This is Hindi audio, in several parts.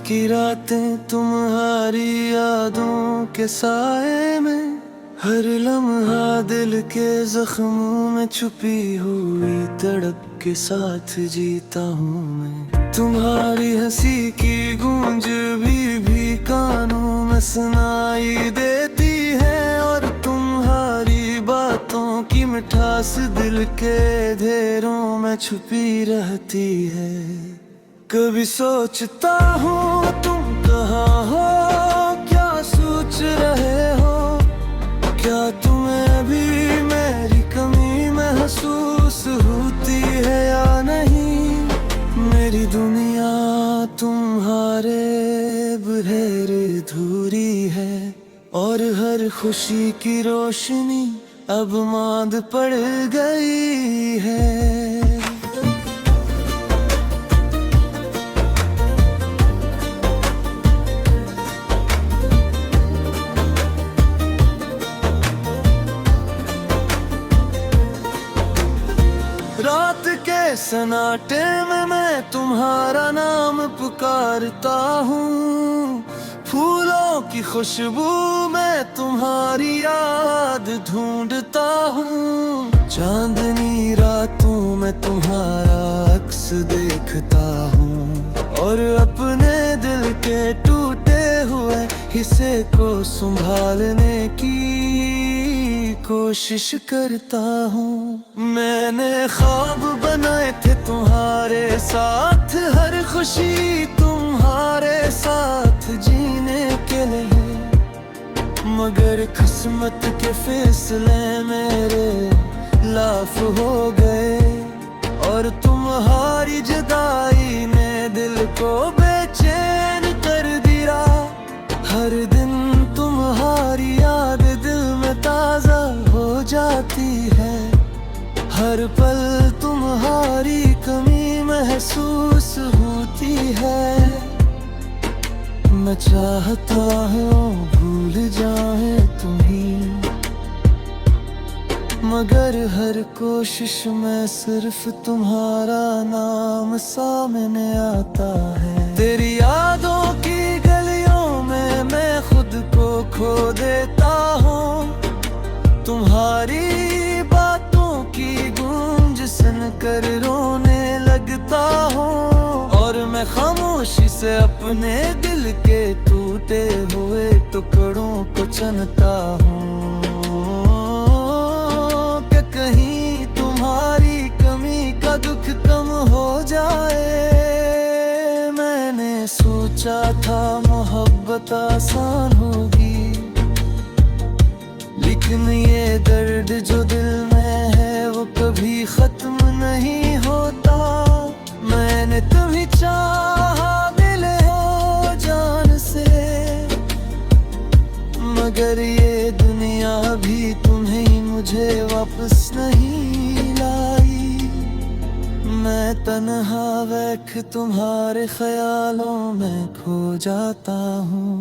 की रातें तुम्हारी यादों के साए में, हर लम्हा दिल के जख्मों में छुपी हुई तड़प के साथ जीता हूँ मैं। तुम्हारी हंसी की गूंज भी कानों में सुनाई देती है, और तुम्हारी बातों की मिठास दिल के घेरों में छुपी रहती है। कभी सोचता हूँ तुम कहाँ हो, क्या सोच रहे हो, क्या तुम्हें भी मेरी कमी महसूस होती है या नहीं। मेरी दुनिया तुम्हारे बगैर अधूरी है, और हर खुशी की रोशनी अब मांद पड़ गई है। रात के सन्नाटे में मैं तुम्हारा नाम पुकारता हूँ, फूलों की खुशबू में तुम्हारी याद ढूंढता हूँ। चांदनी रातों में तुम्हारा अक्स देखता हूँ, और अपने दिल के टूटे हुए हिस्से को संभालने की कोशिश करता हूँ। मैंने ख्वाब बनाए थे तुम्हारे साथ, हर खुशी तुम्हारे साथ जीने के लिए, मगर किस्मत के फैसले मेरे लाफ हो गए, और तुम्हारी जुदाई ने दिल को बेचैन कर दिया। हर दिन तुम्हारी याद दिल में ताजा हो जाती है, हर पल तुम्हारी कमी महसूस होती है। मैं चाहता हूँ भूल जाए तुम्हें, मगर हर कोशिश में सिर्फ तुम्हारा नाम सामने आता है। तेरी यादों की गलियों में मैं खुद को खो देता हूँ, तुम्हारी बातों की गूंज सुनकर रोने लगता हूँ, और मैं खामोशी से अपने दिल के टूटे हुए टुकड़ों को चुनता हूँ, कि कहीं तुम्हारी कमी का दुख कम हो जाए। मैंने सोचा था मोहब्बत आसान होगी, लेकिन ये दर्द जो दिल में है वो कभी खत्म नहीं होता। मैंने तुम्हें चाहा मिले हो जान से, मगर ये दुनिया भी तुम्हें मुझे वापस नहीं लाई। मैं तन्हा बैठ तुम्हारे ख्यालों में खो जाता हूँ,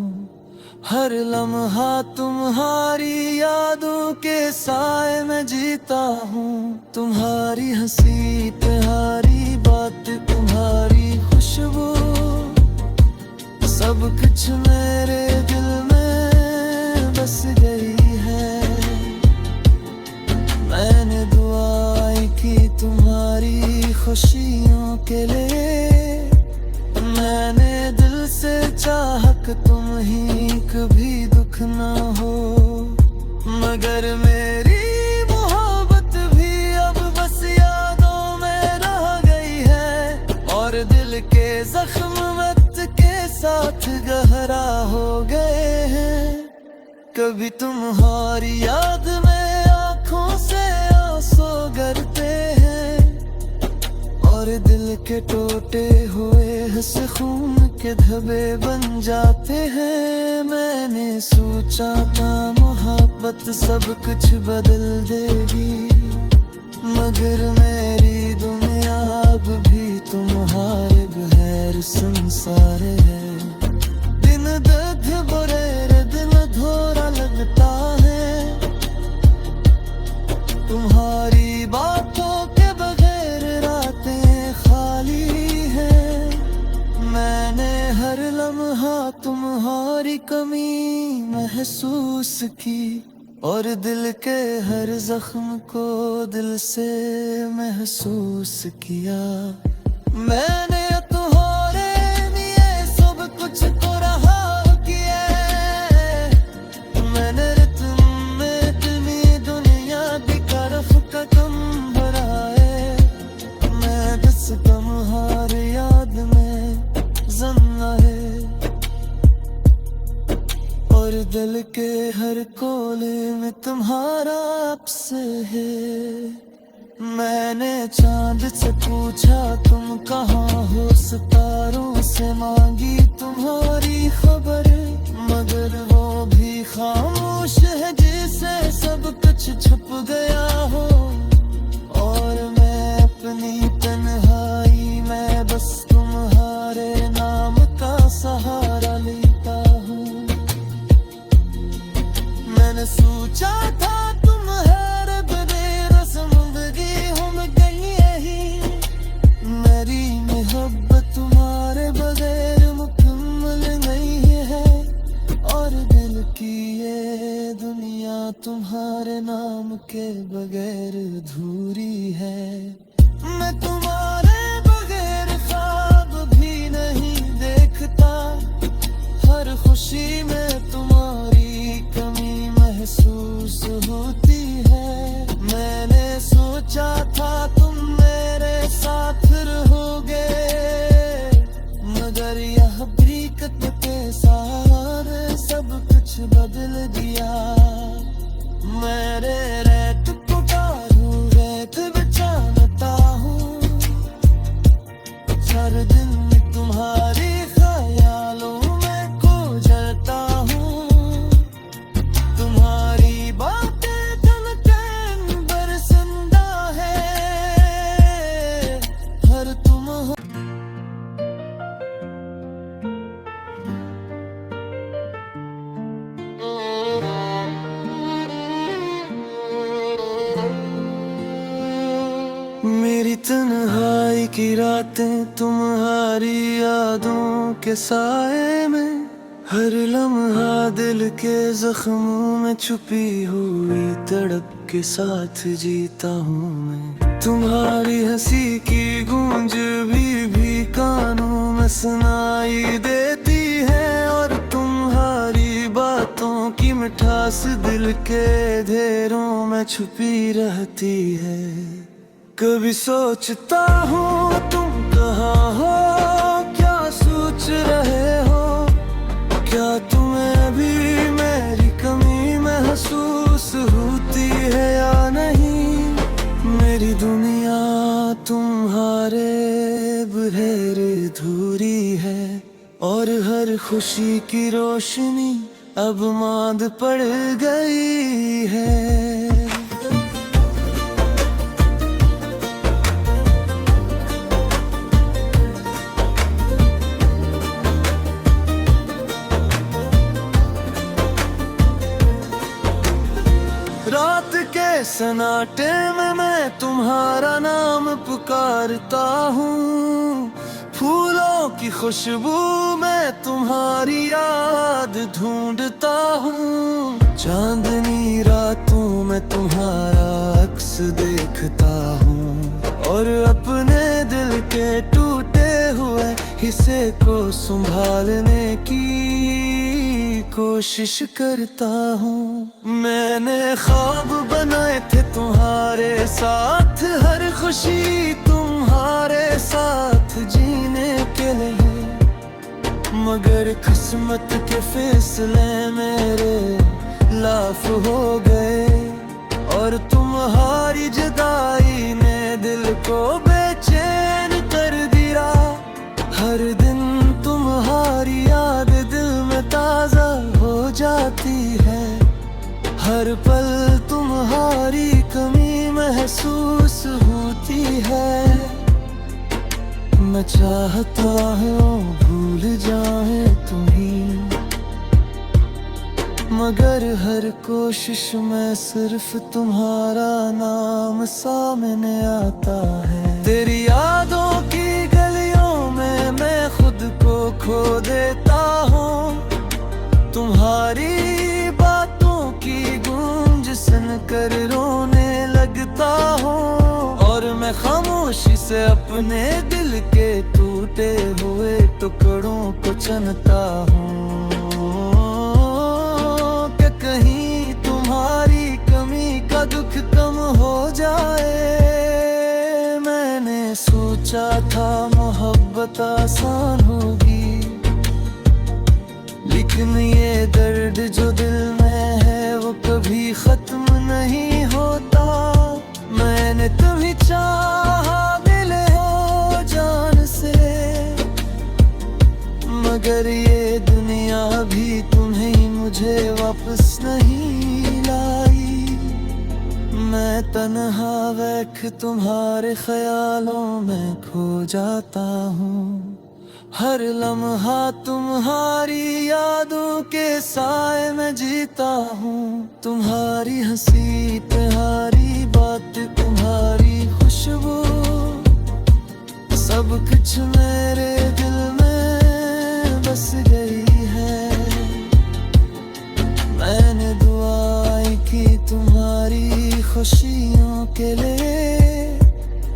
हर लम्हा तुम्हारी यादों के साए में जीता हूँ। तुम्हारी हंसी तुम्हारी बात तुम्हारी खुशबू, सब कुछ मेरे दिल में बस गई है। मैंने दुआएं की तुम्हारी खुशियों के लिए, मैंने दिल से चाहा कि तुम ही कभी दुख ना हो, मगर मेरी मोहब्बत भी अब बस यादों में रह गई है, और दिल के जख्म वक्त के साथ गहरा हो गए हैं। कभी तुम्हारी याद में आँखों से आंसू गिरते हैं, और दिल के टूटे हुए हंस खून के धब्बे बन जाते हैं। मैंने सोचा था मोहब्बत सब कुछ बदल देगी, मगर मेरी दुनिया अब भी तुम्हारे बगैर संसार है। दिन दर्द बुरे दिन थोड़ा लगता है, तुम्हारी बातों के बगैर रातें खाली है। मैंने हर लम्हा तुम्हारी कमी महसूस की, और दिल के हर जख्म को दिल से महसूस किया। मैंने तुम्हारे लिए सब कुछ तो रहा किया, मैंने तुम में इतनी दुनिया की तरफ कदम बढ़ाए। मैं बस तुम्हारी याद में जिंदा है, और दिल के हर कोने में तुम्हारा अक्स है। मैंने चांद से पूछा तुम कहाँ हो, सितारों से मांगी तुम्हारी खबर, मगर वो भी खामोश है जैसे सब कुछ छुप गया हो। और मैं अपनी तन्हाई में बस तुम्हारे नाम का सहारा लेता हूँ। मैंने सोचा था तुम है रब दे रस्म हम गई यही, मेरी मोहब्बत तुम्हारे बगैर मुकम्मल नहीं है, और दिल की ये दुनिया तुम्हारे नाम के बगैर अधूरी है। मैं तुम्हारे बगैर ख्वाब भी नहीं देखता, हर खुशी में तुम्हारी कमी महसूस होती है। मैंने सोचा था तुम मेरे साथ रहोगे, मगर यह हकीकत के सारे सब कुछ बदल दिया। मेरे रेत पुकारू रेत बचाता हूँ, हर दिन तुम्हारी ख्यालों में खो जाता हूँ। तुम्हारी बातें तन तन बरसंदा है, हर तुम हो। मेरी तन्हाई की रातें तुम्हारी यादों के साए में, हर लम्हा दिल के जख्मों में छुपी हुई तड़प के साथ जीता हूँ मैं। तुम्हारी हंसी की गूंज भी कानों में सुनाई देती है, और तुम्हारी बातों की मिठास दिल के घेरों में छुपी रहती है। कभी सोचता हूँ तुम कहाँ हो, क्या सोच रहे हो, क्या तुम्हें अभी मेरी कमी महसूस होती है या नहीं। मेरी दुनिया तुम्हारे बगैर अधूरी है, और हर खुशी की रोशनी अब मांद पड़ गई है। रात के सन्नाटे में मैं तुम्हारा नाम पुकारता हूँ, फूलों की खुशबू में तुम्हारी याद ढूंढता हूँ। चांदनी रातों में तुम्हारा अक्स देखता हूँ, और अपने दिल के टूटे हुए हिस्से को संभालने की कोशिश करता हूँ। मैंने ख्वाब बनाए थे तुम्हारे साथ, हर खुशी तुम्हारे साथ जीने के लिए, मगर किस्मत के फैसले मेरे लाफ हो गए, और तुम्हारी जुदाई ने दिल को बेचैन कर दिया। हर दिन तुम्हारी याद दिल में ताजा हो जाती है, हर पल तुम्हारी कमी महसूस होती है। मैं चाहता हूँ भूल जाए तुम्हें, मगर हर कोशिश में सिर्फ तुम्हारा नाम सामने आता है। तेरी यादों की गलियों में मैं खुद को खो देता हूँ, तुम्हारी बातों की गूंज सुनकर रोने लगता हूँ, और मैं खामोशी से अपने दिल के टूटे हुए टुकड़ों को चुनता हूँ कि कहीं तुम्हारी कमी का दुख कम हो जाए। मैंने सोचा था मोहब्बत आसान होगी, लेकिन ये दर्द जो दिल में है वो कभी खत्म नहीं होता। मैंने तुम्हें चाहा मिले हो जान से, मगर ये दुनिया भी तुम्हें मुझे वापस नहीं लाई। मैं तन्हा बैठ तुम्हारे ख्यालों में खो जाता हूँ, हर लम्हा तुम्हारी यादों के साए में जीता हूँ। तुम्हारी हंसी, तुम्हारी बात, तुम्हारी खुशबू, सब कुछ मेरे दिल में बस गई है। मैंने दुआएं की तुम्हारी खुशियों के लिए,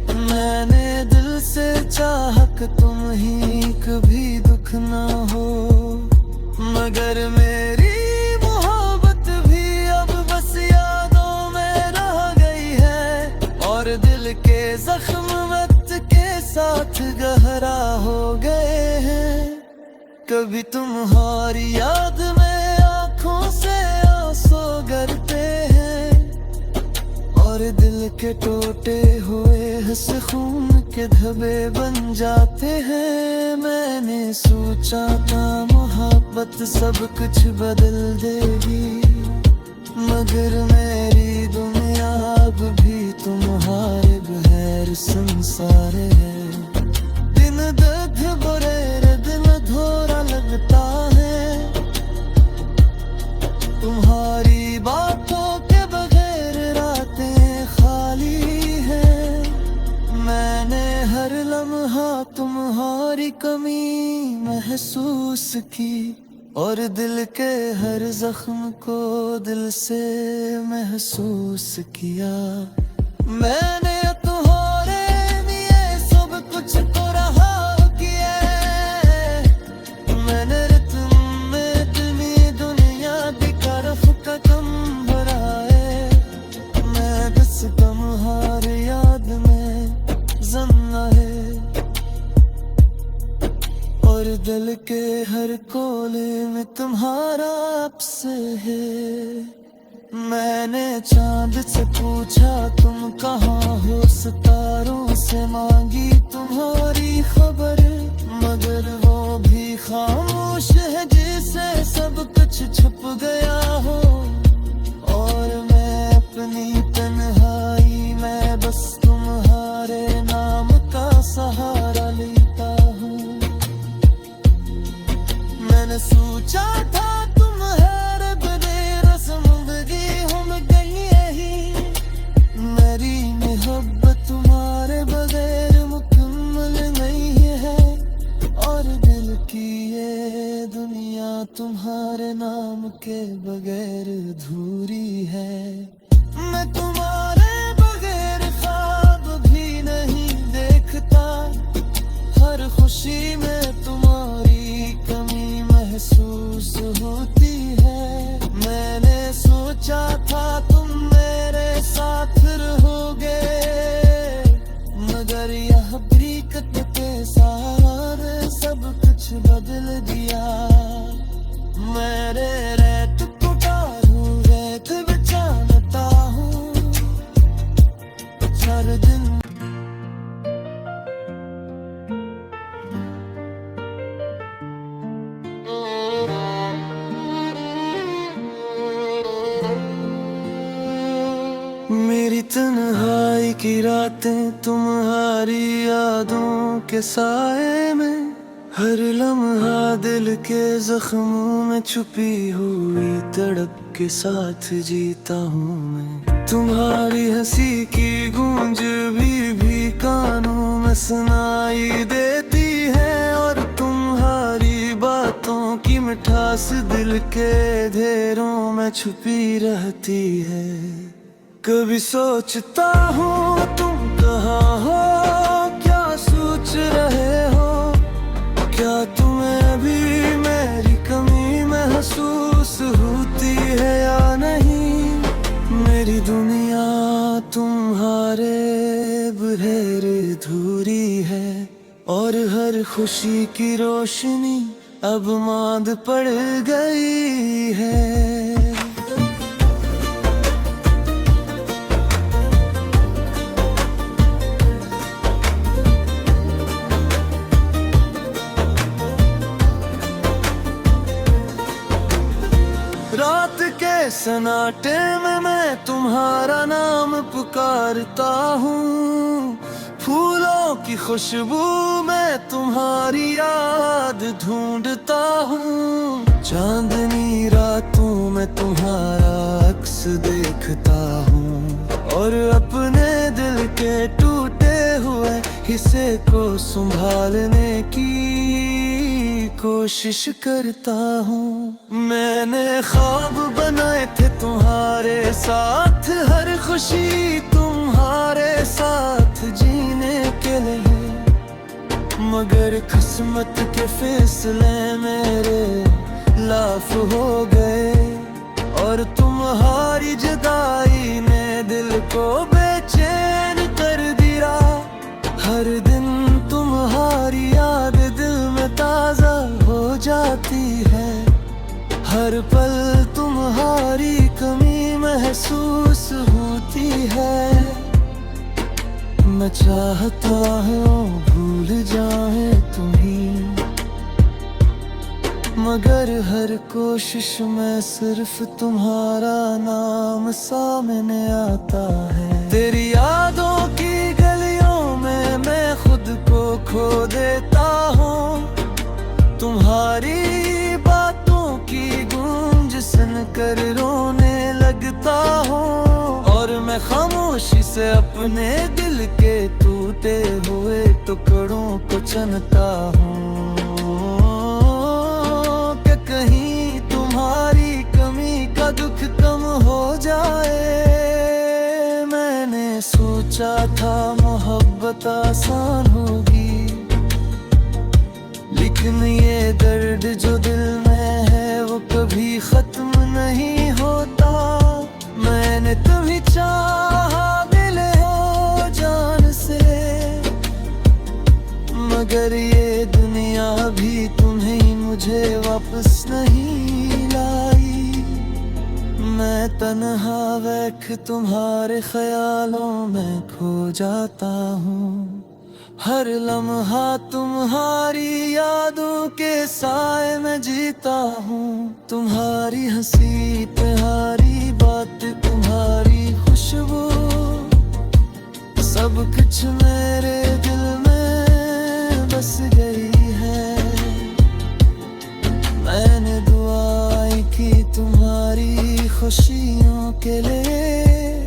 मैंने दिल से चाहा कि तुम ही कभी दुख ना हो, मगर मेरी मोहब्बत भी अब बस यादों में रह गई है, और दिल के जख्म वक्त के साथ गहरा हो गए हैं। कभी तुम्हारी याद में आंखों से आंसू गिरते हैं, और दिल के टूटे हुए हंस खून के धब्बे बन जाते हैं। मैंने सोचा था मोहब्बत सब कुछ बदल देगी, मगर मेरी दुनिया अब भी तुम्हारे बगैर संसार है। दिन दर्द बुरे दिन थोड़ा लगता है, तुम्हारी बातों के बगैर रातें खाली है। मैंने हर लम्हा तुम्हारी कमी महसूस की, और दिल के हर जख्म को दिल से महसूस किया। मैंने तुम्हारे लिए सब कुछ तो रहा किया, मैंने तुम में इतनी दुनिया की तरफ कदम बढ़ाए। मैं बस तुम्हारे याद में जिंदा है, और दिल के हर कोने में तुम्हारा अक्स है। मैंने चांद से पूछा तुम कहाँ हो, सितारों से मांगी तुम्हारी खबर, मगर वो भी खामोश है जैसे सब कुछ छुप गया हो। और मैं अपनी तन्हाई में बस तुम्हारे नाम का सहारा लेता हूँ। मैंने सोचा था तुम है रब दे रस्म हम गई यही, मेरी मोहब्बत तुम्हारे बगैर मुकम्मल नहीं है, और दिल की ये दुनिया तुम्हारे नाम के बगैर अधूरी है। मैं तुम्हारे बगैर ख्वाब भी नहीं देखता, हर खुशी में तुम्हारी कमी महसूस होती है। मैंने सोचा था तुम मेरे साथ रहोगे, मगर यह हकीकत के साथ सब कुछ बदल दिया। मेरे रेत उतारूं रेत बचाता हूँ हर दिन। मेरी तन्हाई की रातें तुम्हारी यादों के साए में, हर लम्हा दिल के जख्मों में छुपी हुई तड़प के साथ जीता हूँ मैं। तुम्हारी हंसी की गूंज भी कानों में सुनाई देती है, और तुम्हारी बातों की मिठास दिल के घेरों में छुपी रहती है। कभी सोचता हूँ तुम कहाँ हो, क्या सोच रहे हो, क्या तुम्हें भी मेरी कमी महसूस होती है या नहीं। मेरी दुनिया तुम्हारे बगैर अधूरी है और हर खुशी की रोशनी अब मांद पड़ गई है। रात के सन्नाटे में मैं तुम्हारा नाम पुकारता हूँ, फूलों की खुशबू में तुम्हारी याद ढूंढता हूँ। चांदनी रातों में तुम्हारा अक्स देखता हूँ और अपने दिल के टूटे हुए हिस्से को संभालने की कोशिश करता हूँ। मैंने ख्वाब बनाए थे तुम्हारे साथ, हर खुशी तुम्हारे साथ जीने के लिए, मगर किस्मत के फैसले मेरे लाफ हो गए और तुम्हारी जुदाई ने दिल को बेचैन कर दिया। हर दिन तुम्हारी याद दिल में ताजा हो जाती है, हर पल तुम्हारी कमी महसूस होती है। मैं चाहता हूँ भूल जाए तुम्हें, मगर हर कोशिश में सिर्फ तुम्हारा नाम सामने आता है। तेरी यादों की गलियों में मैं खुद को खो देता हूँ, तुम्हारी बातों की गूंज सुनकर रोने लगता हूँ और मैं खामोशी से अपने दिल के टूटे हुए टुकड़ों को चुनता हूँ कि कहीं तुम्हारी कमी का दुख कम हो जाए। मैंने सोचा था मोहब्बत आसान होगी, लेकिन ये दर्द जो दिल में है वो कभी खत्म नहीं होता। मैंने तुम्हें चाहा मिले हो जान से, मगर ये दुनिया भी तुम्हें मुझे वापस नहीं लाई। मैं तन्हा बैठ तुम्हारे ख्यालों में खो जाता हूँ, हर लम्हा तुम्हारी यादों के साए में जीता हूँ। तुम्हारी हंसी तुम्हारी बात तुम्हारी खुशबू सब कुछ मेरे दिल में बस गई है। मैंने दुआएं की तुम्हारी खुशियों के लिए,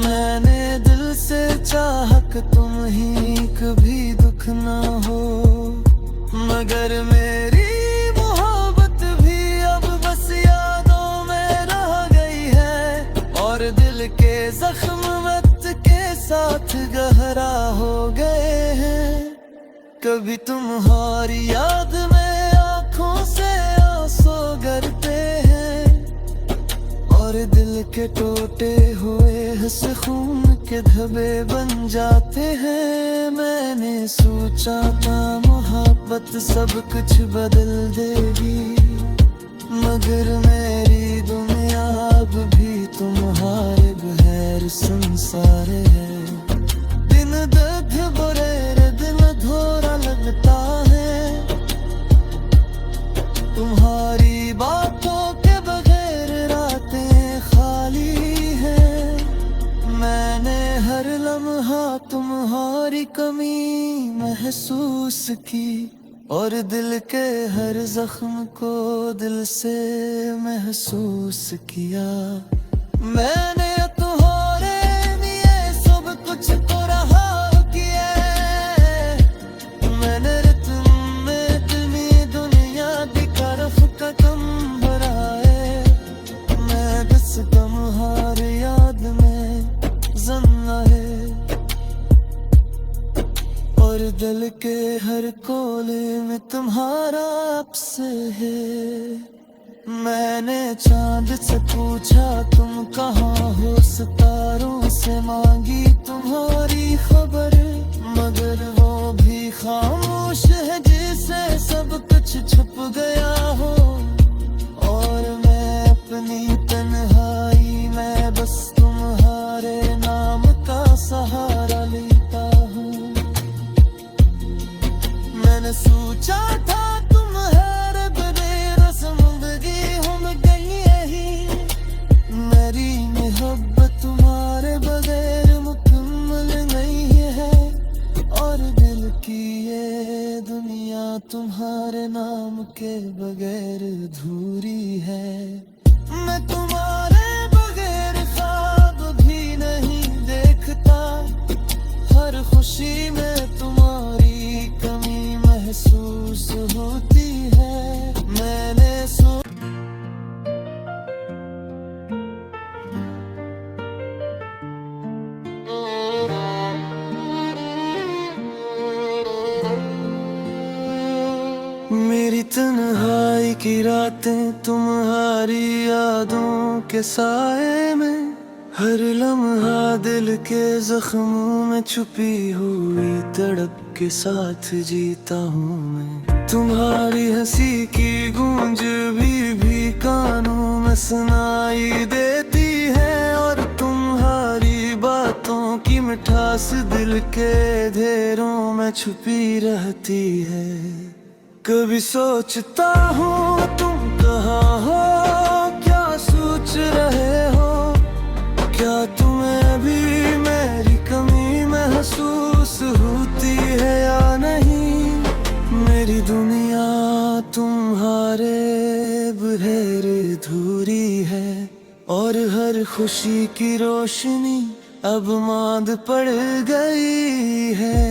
मैंने दिल से चाहा कि तुम ही कभी दुख ना हो, मगर मेरी मोहब्बत भी अब बस यादों में रह गई है और दिल के जख्म वक्त के साथ गहरा हो गए हैं। कभी तुम्हारी याद में आंखों से आंसू गिरते हैं और दिल के टूटे हुए हंस खून के धब्बे बन जाते हैं। मैंने सोचा था मोहब्बत सब कुछ बदल देगी, मगर मेरी दुनिया अब भी तुम्हारे बगैर संसार है। दिन दर्द बुरे दिन थोड़ा लगता है, तुम्हारी बातों के बगैर रातें खाली है। मैंने हर लम्हा तुम्हारी कमी महसूस की और दिल के हर जख्म को दिल से महसूस किया। मैंने तुम्हारे लिए सब कुछ तो रहा किया, मैंने तुम में इतनी दुनिया की तरफ मैंने चांद से पूछा तुम कहाँ हो, सितारों से मांगी तुम्हारी खबर, मगर वो भी खामोश है जैसे सब कुछ छुप गया हो। और मैं अपनी तन्हाई में बस तुम्हारे नाम का सहारा लेता हूँ। मैंने सोचा था तुम है रब दे रस्मंदगी हम गई यही, मेरी मोहब्बत तुम्हारे बगैर मुकम्मल नहीं है। और दिल की ये दुनिया तुम्हारे नाम के बगैर अधूरी है। मैं तुम्हारे बगैर ख्वाब भी नहीं देखता, हर खुशी में तुम्हारी कमी महसूस होती है। मैंने मेरी तन्हाई की रातें तुम्हारी यादों के साए में, हर लम्हा दिल के जख्मों में छुपी हुई तड़प के साथ जीता हूँ मैं। तुम्हारी हंसी की गूंज भी कानों में सुनाई देती है, और तुम्हारी बातों की मिठास दिल के घेरों में छुपी रहती है। कभी सोचता हूँ तुम कहाँ हो, क्या सोच रहे हो, क्या तुम्हें भी मेरी कमी महसूस होती है या नहीं। मेरी दुनिया तुम्हारे बगैर अधूरी है, और हर खुशी की रोशनी अब मांद पड़ गई है।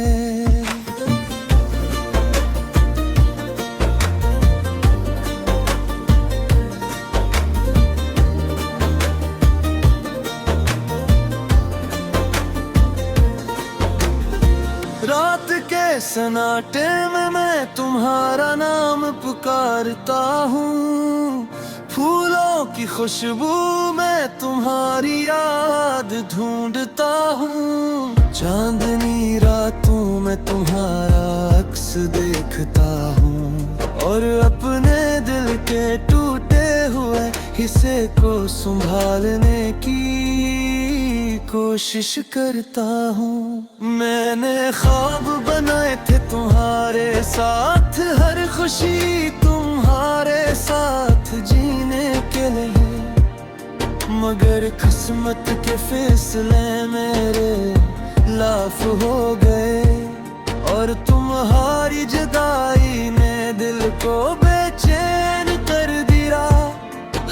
रात के सन्नाटे में मैं तुम्हारा नाम पुकारता हूँ, फूलों की खुशबू में तुम्हारी याद ढूंढता हूँ। चांदनी रातों में तुम्हारा अक्स देखता हूँ, और अपने दिल के टूटे हुए हिस्से को संभालने की कोशिश करता हूँ। मैंने ख्वाब बनाए थे तुम्हारे साथ, हर खुशी तुम्हारे साथ जीने के लिए, मगर किस्मत के फैसले मेरे लाफ हो गए, और तुम्हारी जुदाई ने दिल को बेचैन कर दिया।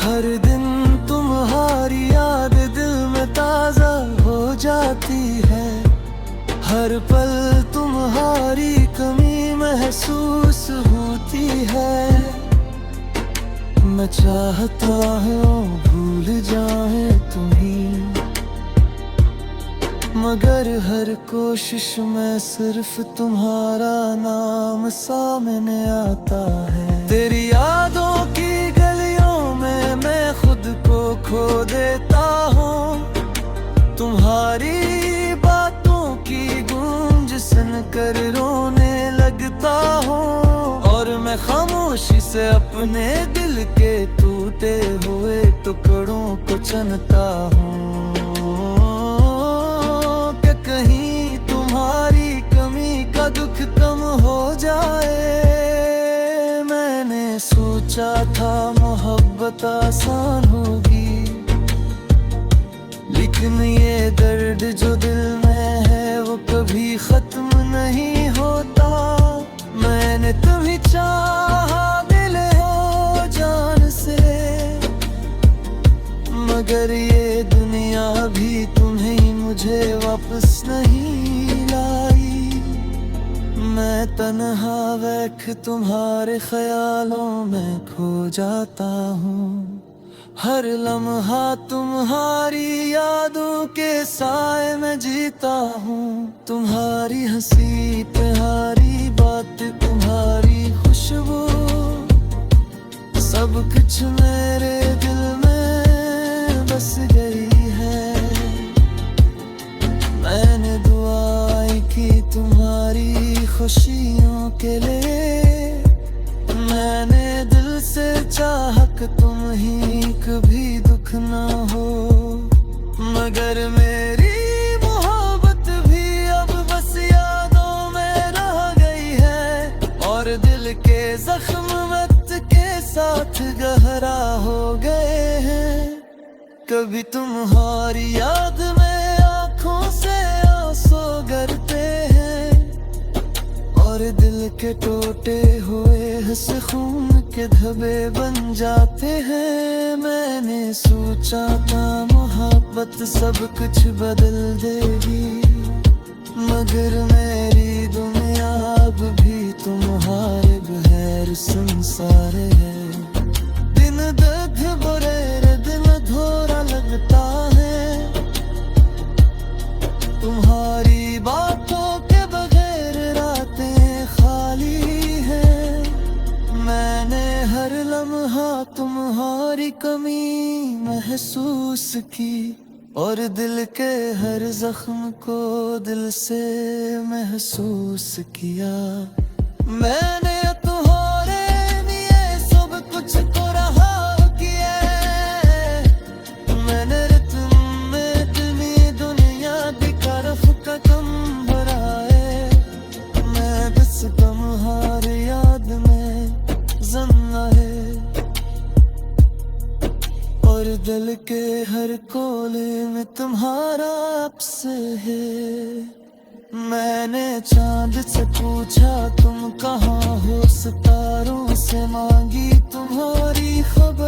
हर दिन तुम्हारी याद दिल में ताजा हो जाती है, हर पल तुम्हारी कमी महसूस होती है। मैं चाहता हूँ भूल जाए तुम्हें, मगर हर कोशिश में सिर्फ तुम्हारा नाम सामने आता है। तेरी यादों की गलियों में मैं खुद को खो देता हूँ, तुम्हारी बातों की गूंज सुनकर रोने लगता हूँ, और मैं खामोशी से अपने दिल के टूटे हुए टुकड़ों को चुनता हूँ, कि कहीं तुम्हारी कमी का दुख कम हो जाए। मैंने सोचा था मोहब्बत आसान होगी, लेकिन ये दर्द जो दिल में है वो कभी खत्म नहीं होता। मैंने तुम्हें चाहा दिल हो जान से, मगर ये दुनिया भी तुम्हें मुझे वापस नहीं लाई। मैं तन्हा बैठ तुम्हारे ख्यालों में खो जाता हूँ, हर लम्हा तुम्हारी यादों के साए में जीता हूँ। तुम्हारी हंसी तुम्हारी बात तुम्हारी खुशबू सब कुछ मेरे दिल में बस गई है। मैंने दुआएं की तुम्हारी खुशियों के लिए, मैंने दिल से चाहा कि तुम ही कभी दुख ना हो। मगर मेरी मोहब्बत भी अब बस यादों में रह गई है, और दिल के जख्म वक्त के साथ गहरा हो गए हैं। कभी तुम्हारी याद में आंखों से आंसू गिरते हैं, और दिल के टूटे हुए हंस खून के धब्बे बन जाते हैं। मैंने सोचा था मोहब्बत सब कुछ बदल देगी, मगर मेरी दुनिया अब भी तुम्हारे बगैर संसार है। दिन दर्द बुरे दिन थोड़ा लगता है, तुम्हारी बातों के बगैर रातें खाली है। मैंने हर लम्हा तुम्हारी कमी महसूस की, और दिल के हर जख्म को दिल से महसूस किया। मैंने तुम्हारे लिए सब कुछ तो रहा किया, मैंने तुम में इतनी दुनिया की तरफ कदम बढ़ाए। मैं बस तुम्हारी याद में जिंदा है, और दिल के हर कोने में तुम्हारा अक्स है। मैंने चांद से पूछा तुम कहाँ हो, सितारों से मांगी तुम्हारी खबर।